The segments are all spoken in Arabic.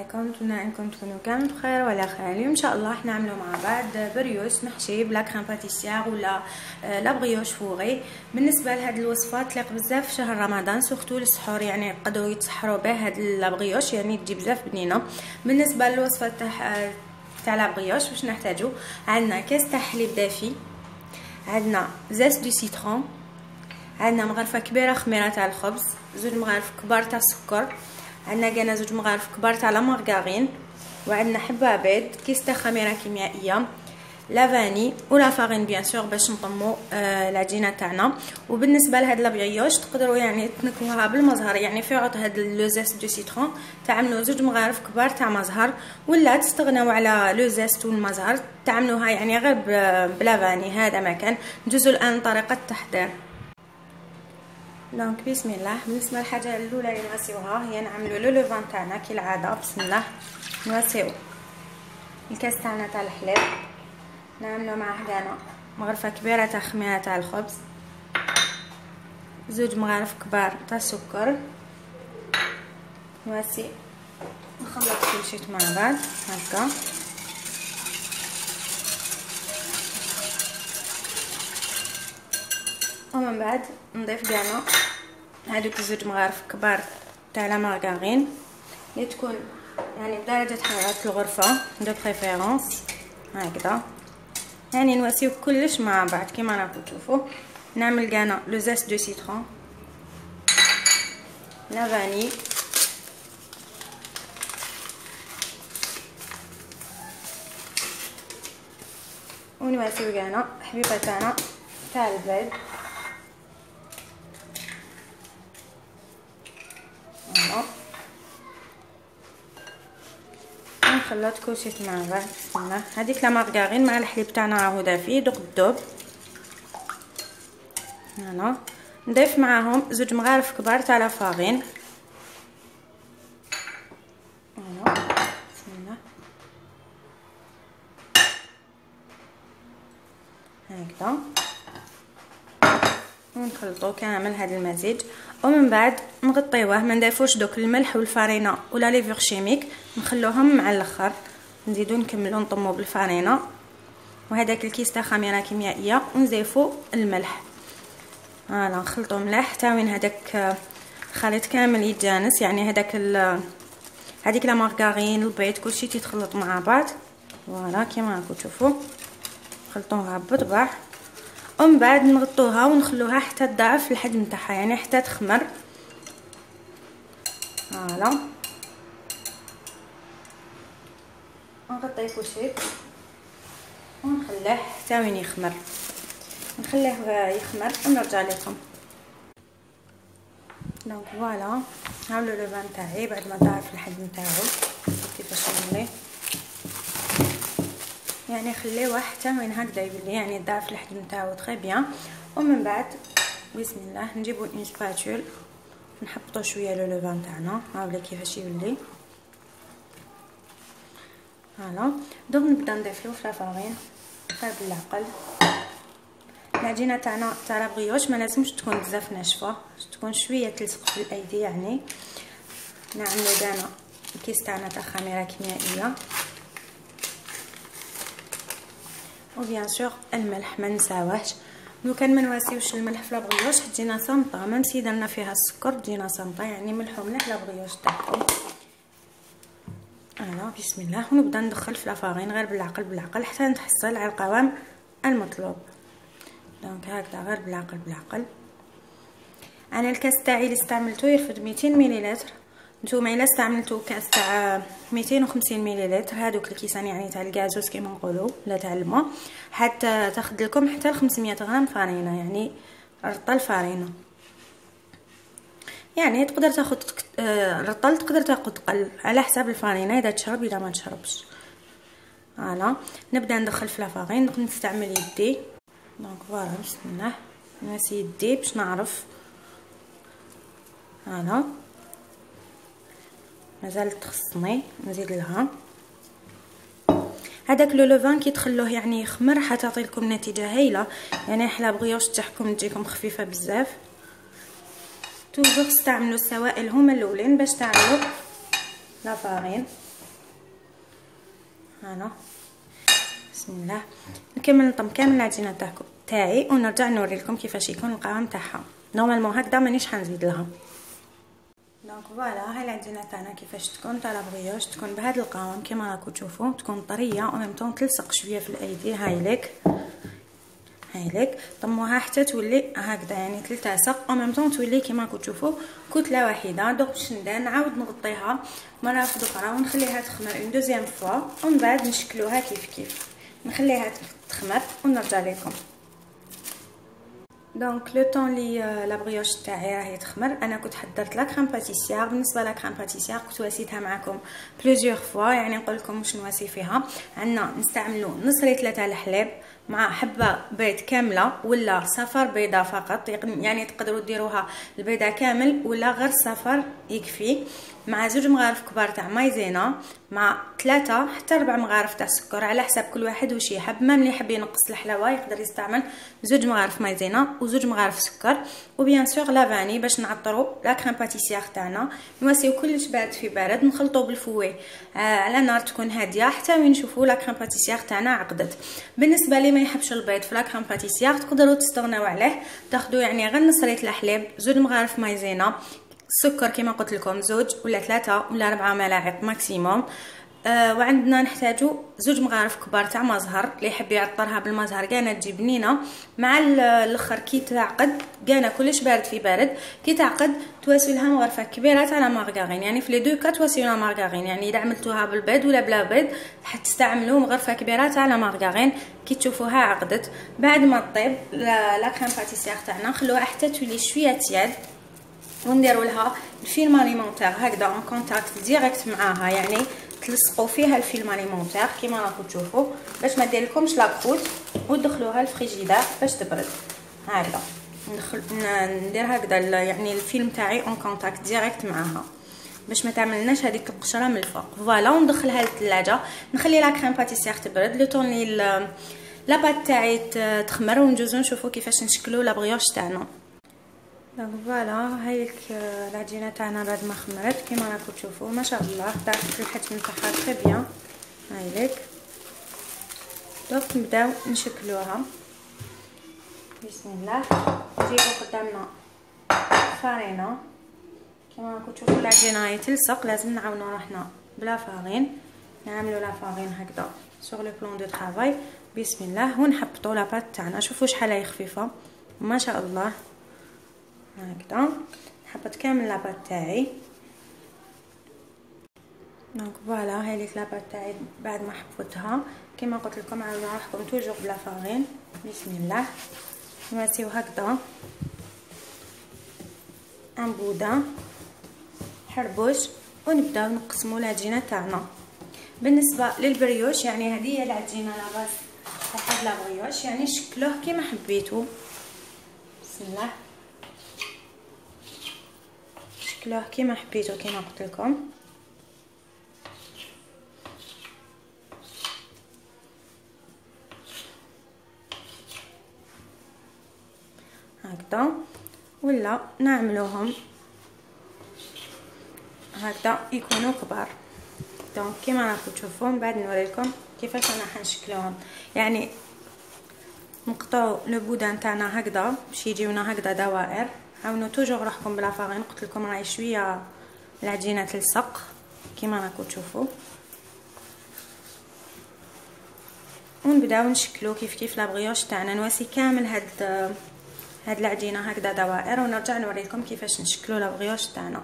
عليكم، نتمنى انكم تكونوا كامل بخير وعلى خير. اليوم ان شاء الله راح نعملوا مع بعض بريوش محشي بلا كريم باتيسيير ولا لا بريوش فوغي. بالنسبه لهاد الوصفه تليق بزاف في شهر رمضان، سورتو للسحور، يعني يقدروا يتسحروا به هاد لا بريوش، يعني تجي بزاف بنينه. بالنسبه للوصفه تاع لا بريوش واش نحتاجو؟ عندنا كاس تاع حليب دافي، عندنا زيت دو سيترون، عندنا مغرفه كبيره خميره تاع الخبز، زوج مغارف كبار تاع السكر، عندنا كانا زوج مغارف كبار تاع لا مارغارين، وعندنا حبه بيض، كيس تاع خميره كيميائيه، لا فاني ولا فارين بيان سور باش نطمو العجينه تاعنا. وبالنسبه لهاد لا بريوش تقدروا يعني تنكروها بالمزهر، يعني في عوض هاد لو زيست دو سيترون تعملوا زوج مغارف كبار تاع مزهر، ولا تستغناو على لو زيست والمزهر تعملوها يعني غير بلا فاني. هذا ما كان. ندوزو الان طريقه التحضير. دونك بسم الله. بالنسبه للحاجه الاولى اللي نغسيوها هي نعملوا لو لوفان تاعنا كالعاده. بسم الله. نغسيو الكاس تاعنا تاع الحليب، نعملوا معاه كانا مغرفه كبيره تاع خميره تاع الخبز، زوج مغارف كبار تاع السكر، نواسي نخلط كلشي مع بعض هكا. ومن بعد نضيف كانا هادوك زوج مغارف كبار تاع لا مارغارين اللي تكون يعني بدرجه حراره الغرفه دو بريفيرونس هكذا. يعني نواسيو كلش مع بعض كيما راكم تشوفوا. نعمل كانا لو زيست دو سيترون، لا فاني، ونواسيو كانا حبيبه تاعنا تاع البيض. نخلط كلشي مع بعض. بسم الله. هذيك لا مارغارين مع الحليب تاعنا راهو دافي دوق الذوب. هنا نضيف معاهم زوج مغارف كبار تاع لا فارين. هنا بسم الله هكذا، ونخلطو كامل هذا المزيج. ومن بعد نغطيوه، ما نضيفوش دوك الملح والفارينه ولا ليفور شيميك، نخلوهم مع الاخر. نزيدو نكملو نطمو بالفارينه وهذاك الكيس تاع خميره كيميائيه، ونزيفو الملح. فوالا نخلطو مليح حتى وين هذاك الخليط كامل يتجانس، يعني هذيك لا مارغارين البيض كلشي تيتخلط مع بعض. فوالا كيما راكم تشوفوا نخلطوها بالطبع. ومن بعد نغطوها ونخلوها حتى تضاعف الحجم تاعها، يعني حتى تخمر. فوالا نغطي كلشي ونخليه حتى وين يخمر، نخليه يخمر ونرجع لكم. دونك فوالا هاولو لو فان تاعي بعد ما ضاعف الحجم تاعو كيفاش نولي، يعني خليوه حتى وين هكذا يولي يعني ضاعف الحجم تاعو تري بيان. ومن بعد بسم الله نجيبو اون سباتول نحبطو شويه لو لوفان تاعنا. هاولي كيفاش يولي. فوالا دوك نبدا نضيفلو في لافارين غير بالعقل. العجينه تاعنا تاع لا بريوش ما لازمش تكون بزاف ناشفه، تكون شويه تلصق في الايدي. يعني نعملو كانا الكيس تاعنا تاع خميره كيميائيه، وبيان سور الملح ما نساوهش. لو كان ما نواسيوش الملح في لا بريوش تجينا صامطه، ميم سي درنا فيها السكر تجينا صامطه، يعني ملحو مليح لا بريوش تاعكم. فوالا بسم الله. ونبدا ندخل في لافارين غير بالعقل بالعقل حتى نتحصل على القوام المطلوب. دونك هكذا غير بالعقل بالعقل. انا الكاس تاعي اللي استعملته يرفد 200 مليلتر، نتوما الا استعملتوا كاس تاع 250 مليلتر هذوك الكيسان يعني تاع الكازوز كيما نقولوا لا تاع الماء، حتى تاخذ لكم حتى 500 غرام فارينه، يعني رطل فارينه. يعني تقدر تاخذ رطل، تقدر تاخذ قل على حساب الفارينه اذا تشرب اذا ما تشربش. فوالا نبدا ندخل في لافارين. نستعمل يدي. دونك فوالا بسم الله ناسي يدي باش نعرف. فوالا مازالت تخصني نزيد لها هذاك لو لوفان كي تخلوه يعني يخمر حتعطي لكم نتيجه هايله. يعني حلا بريوش تاعكم تجيكم خفيفه بزاف. توجور استعملوا السوائل هما الاولين باش تعملوا لا فارين. هنا بسم الله. نكمل نطم كامل العجينه تاعي ونرجع نوري لكم كيفاش يكون القوام تاعها. نورمالمون هكذا مانيش حنزيد لها. دونك فوالا هاي العجينه تاعنا كيفاش تكون تاع لابغيوش، تكون بهذا القوام كيما راكم تشوفوا، تكون طريه و ميم طون تلصق شويه في الايدي. هاي لك طموها حتى تولي هكذا يعني تلتصق و ميم طون تولي كيما راكم تشوفوا كتله واحده. دونك باش ندير نعاود نغطيها مره اخرى ونخليها تخمر اون دوزيام فوا، ومن بعد نشكلوها كيف نخليها تخمر ونرجع لكم. دونك لو طون لي لا بريوش تاعي راهي تخمر، انا كنت حضرت لا كريم باتيسيير. بالنسبه لا كريم باتيسيير كنت واسيتها معكم بليزيور فوا، يعني نقول لكم واش نواسي فيها. عندنا نستعملوا نص لتر تاع الحليب مع حبه بيض كامله ولا صفر بيضه فقط، يعني تقدروا ديروها البيضه كامل ولا غير صفر يكفي، مع 2 مغارف كبار تاع مايزينا، مع 3 حتى 4 مغارف تاع سكر على حسب كل واحد واش يحب. مام اللي يحب ينقص الحلاوه يقدر يستعمل 2 مغارف مايزينا و2 مغارف سكر، وبيان سور لا فاني باش نعطروا لا كريم باتيسيير تاعنا. نواسيو كلش بارد في بارد، نخلطوا بالفوي على نار تكون هاديه حتى وين نشوفوا لا كريم باتيسيير تاعنا عقدت. بالنسبه لي ما يحبش البيض في لا كريم باتيسيير تقدروا تستغناو عليه، تاخذوا يعني غير نص لتر الحليب، 2 مغارف مايزينا، السكر كما قلت لكم 2 ولا 3 ولا 4 ملاعق ماكسيموم. وعندنا نحتاجو 2 مغارف كبار تاع مزهر، اللي يحب يعطرها بالمزهر كانا تجي بنينه. مع الاخر كي تعقد كانا كلش بارد في بارد، كي تعقد تواسي لها مغرفه كبيره تاع لا مارغارين، يعني في لي دو كا تواسي لا مارغارين، يعني اذا عملتوها بالبيض ولا بلا بيض حتستعملوا مغرفه كبيره تاع لا مارغارين. كي تشوفوها عقدت بعد ما طيب لا كريم باتيسيير تاعنا نخلوها حتى تولي شويه تياد، ونديروا لها الفيلم اليمونتير هكذا اون كونتاكت ديريكت معاها، يعني تلصقوا فيها الفيلم اليمونتير كيما راكم تشوفوا باش ما ديرلكمش لاكروت، وتدخلوها الفريجيدير باش تبرد. هكذا ندير هكذا يعني الفيلم تاعي اون كونتاكت ديريكت معاها باش ما تعملناش هذيك القشره من الفوق. فوالا وندخلها للثلاجه، نخلي لا كريم باتيسيير تبرد لو طون لي لا بات تاعي تخمر، ونجوزو نشوفوا كيفاش نشكلوا لا بريوش تاعنا. دونك فوالا هايلك العجينه تاعنا بعد ما خمرت كيما راكم تشوفوا ما شاء الله ضاعت الحجم تاعها تري بيان. هايلك دونك نبداو نشكلوها بسم الله. نجيبو قدامنا فارينه كيما راكم تشوفوا العجينه هاي تلصق، لازم نعاونوا روحنا بلا فارين، نعملوا لا فارين هكذا سور لو بلون دو طرافاي بسم الله، ونحبطوا لا بات تاعنا. شوفوا شحال هي خفيفه ما شاء الله. هكذا حبط كامل لاباط تاعي. دونك فوالا هاي ليك لاباط تاعي بعد ما حبطتها كما قلت لكم عاودوا روحكم توجور بلا فارين بسم الله. نواسيو هكذا ان بودان حربوش ونبداو نقسموا العجينه تاعنا. بالنسبه للبريوش يعني هذه هي العجينه لا باس تاع هاد لا بريوش، يعني شكلوه كيما حبيتو بسم الله، شكلوه كيما حبيتو كيما قلت لكم. هكذا ولا نعملوهم هكذا يكونوا كبار. دونك كيما راكم تشوفوا من بعد نوري لكم كيفاش انا حنشكلوهم، يعني نقطعوا لو بودان تاعنا هكذا باش يجيونا هكذا دوائر. عاونوا توجور روحكم بلا فارين، قلت لكم راهي شويه العجينه تلصق كيما راكم تشوفوا. ونبداو نشكلو كيف لا بريوش تاعنا. نواسي كامل هاد العجينه هكذا دوائر ونرجع نوريكم كيفاش نشكلو لا بريوش تاعنا.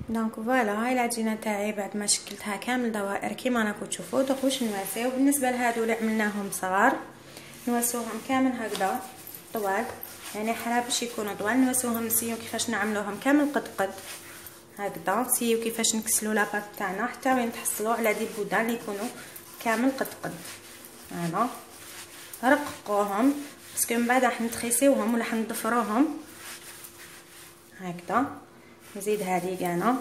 دونك فوالا هاي العجينه تاعي بعد ما شكلتها كامل دوائر كيما راكم تشوفوا. دوك واش نواسيو بالنسبه لهادو اللي عملناهم صغار نواسوهم كامل هكذا طوال، يعني حرا باش يكونوا طوال نواسوهم. نسيو كيفاش نعملوهم كامل قد هكذا، نسيو كيفاش نكسلو لاباط تاعنا حتى وين تحصلوا على دي البودان اللي يكونوا كامل قد. انا رققوهم باسكو من بعد راح نتخيسيوهم ولا حنضفروهم هكذا. نزيد هذه انا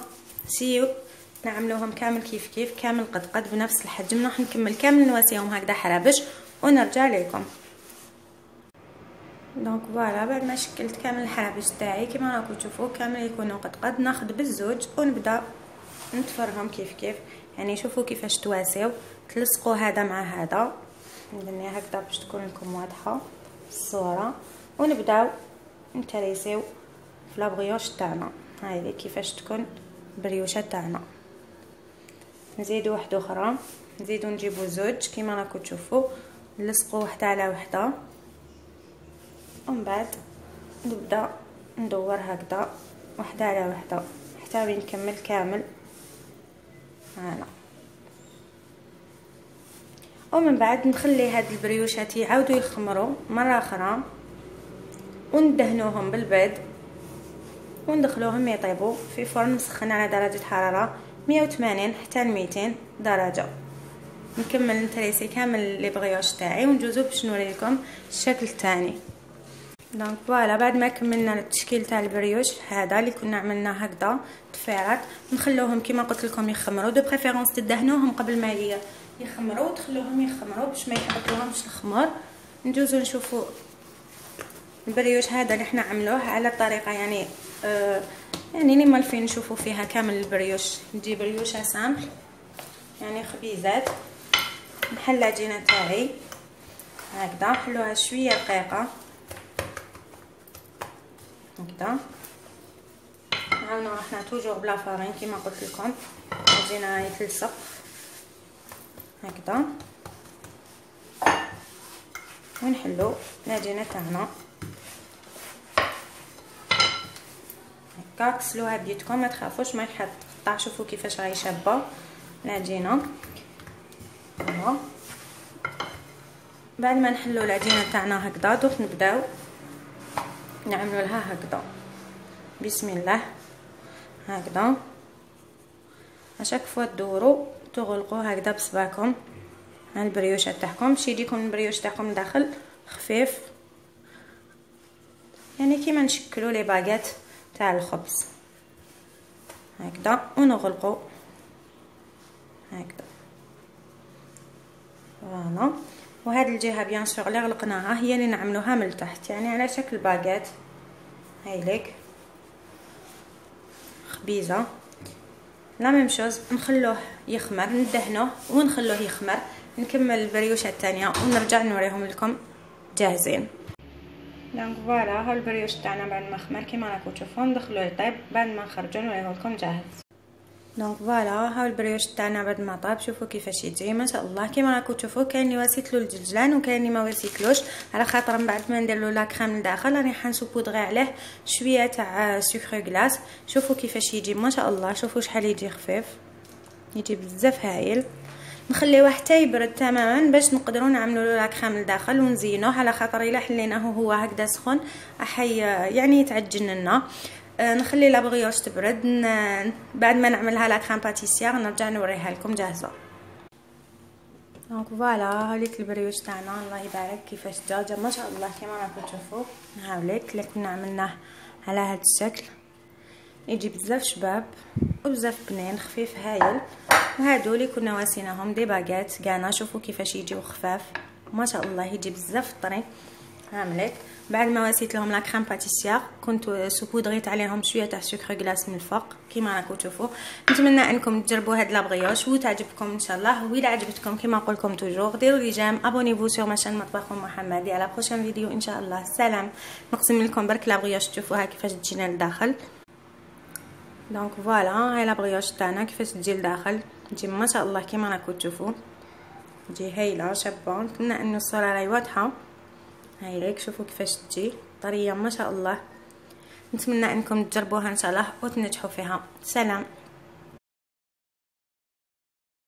سيو نعملوهم كامل كيف كامل قد بنفس الحجم. راح نكمل كامل نواسيهم هكذا حرابش ونرجع لكم. دونك فوالا بعد ما شكلت كامل الحرابش تاعي كما راكم تشوفوا كامل يكونوا قد ناخذ بالزوج ونبدا نتفرهم كيف كيف، يعني شوفوا كيفاش تواسيو، تلصقوا هذا مع هذا. نديرها هكذا باش تكون لكم واضحه الصوره، ونبداو نتريسيو في لابغيوش تاعنا. هاي كيفاش تكون بريوشه تاعنا. نزيدو واحده اخرى، نزيدو نجيبو زوج كيما راكم تشوفوا، نلصقوا وحده على وحده، ومن بعد نبدا ندور هكذا وحده على وحده حتى وين نكمل كامل. هنا ومن بعد نخلي هاد البريوشات يعاودوا يخمروا مره اخرى، وندهنوهم بالبيض، وندخلوهم يطيبوا في فرن مسخن على درجه حراره 180 حتى 200 درجه. نكمل نتريسي كامل لي بغيوش تاعي ونجوزو باش نوري لكم الشكل الثاني. دونك فوالا بعد ما كملنا التشكيل تاع البريوش هذا اللي كنا عملناه هكذا ضفيرات، نخلوهم كيما قلت لكم يخمروا، دو بريفيرونس تدهنوهم قبل ما يخمروا، وتخلوهم يخمروا باش ما يحبطلهمش الخمر. نجوزو نشوفوا البريوش هذا اللي احنا عملوه على الطريقه يعني يعني اللي مالفين نشوفوا فيها كامل البريوش. نجيب بريوشه سامبل يعني خبيزات، نحل العجينه تاعي هكذا، نحلوها شويه رقيقه هكذا، نعاونو روحنا توجور بلا فارين كيما قلت لكم، العجينه يتلصق هكذا، ونحلو العجينه تاعنا هكا. كسلوها بيدكم ما تخافوش ما يقطع، شوفوا كيفاش راهي شابه العجينه. بعد ما نحلو العجينه تاعنا هكذا، دوك نبداو نعملو لها هكذا بسم الله هكذا، اشاك فوا تدوروا تغلقوا هكذا بصبعكم على البريوشه تاعكم باش يجيكم البريوش تاعكم داخل خفيف، يعني كيما نشكلوا لي باغيت تاع الخبز هكذا، ونغلقوا هكذا فوالا. وهذه الجهه بيان سور اللي غلقناها هي اللي نعملوها من تحت، يعني على شكل باغيت هايليك خبيزه. لا ميم شوز نخلوه يخمر، ندهنوه ونخلوه يخمر، نكمل البريوشه الثانيه ونرجع نوريهم لكم جاهزين. دونك فوالا ها البريوش تاعنا بعد ما خمر كيما راكم تشوفوا، ندخلوه يطيب بعد ما نخرجوا نوريه لكم جاهز. دونك فوالا ها البريوش تاعنا بعد ما طاب، شوفوا كيفاش يجي ما شاء الله كيما راكم تشوفوا. كاين اللي واسيتلو الجلجلان وكاين اللي ما واسيتلوش، على خاطر من بعد ما نديرلو لا كريم لداخل راني حنسوبودغي عليه شويه تاع سكر غلاس. شوفوا كيفاش يجي ما شاء الله، شوفوا شحال يجي خفيف، يجي بزاف هايل. نخليوه حتى يبرد تماما باش نقدروا نعملوا له لا كريم لداخل ونزينوه، على خاطر الا حليناه هو هكذا سخون يعني يتعجن لنا. نخلي لا بغيوش تبرد، بعد ما نعملها لا كريم باتيسيير نرجع نوريها لكم جاهزه. دونك فوالا هاوليك البريوش تاعنا الله يبارك كيفاش جا ما شاء الله كيما راكم تشوفوا. هاوليك اللي كنا عملناه على هذا الشكل، يجي بزاف شباب وبزاف بنين خفيف هايل. وهادو اللي كنا واسيناهم دي باغيت كانا، شوفوا كيفاش يجيو خفاف ما شاء الله، يجي بزاف طري. هامليك بعد ما واسيت لهم لا كريم باتيسيير كنت سوبودغيت عليهم شويه تاع سكر غلاس من الفوق كيما راكم تشوفوا. نتمنى انكم تجربوا هاد لا بغيوش وتعجبكم ان شاء الله. وإلا عجبتكم كيما نقول لكم توجور ديروا لي جيم، ابونيفو سور ماشين مطبخ محمدي. على بروشين فيديو ان شاء الله. سلام. نقسم لكم برك لا بغيوش تشوفوها كيفاش تجينا لداخل. دونك فوالا هاي لا بغيوش تاعنا كيفاش تجي لداخل، تجي ما شاء الله كيما راكم تشوفوا، تجي هايله شابه. نتمنى انه الصوره راهي واضحه. هايليك شوفوا كيفاش تجي طريه ما شاء الله. نتمنى انكم تجربوها ان شاء الله وتنجحوا فيها. سلام.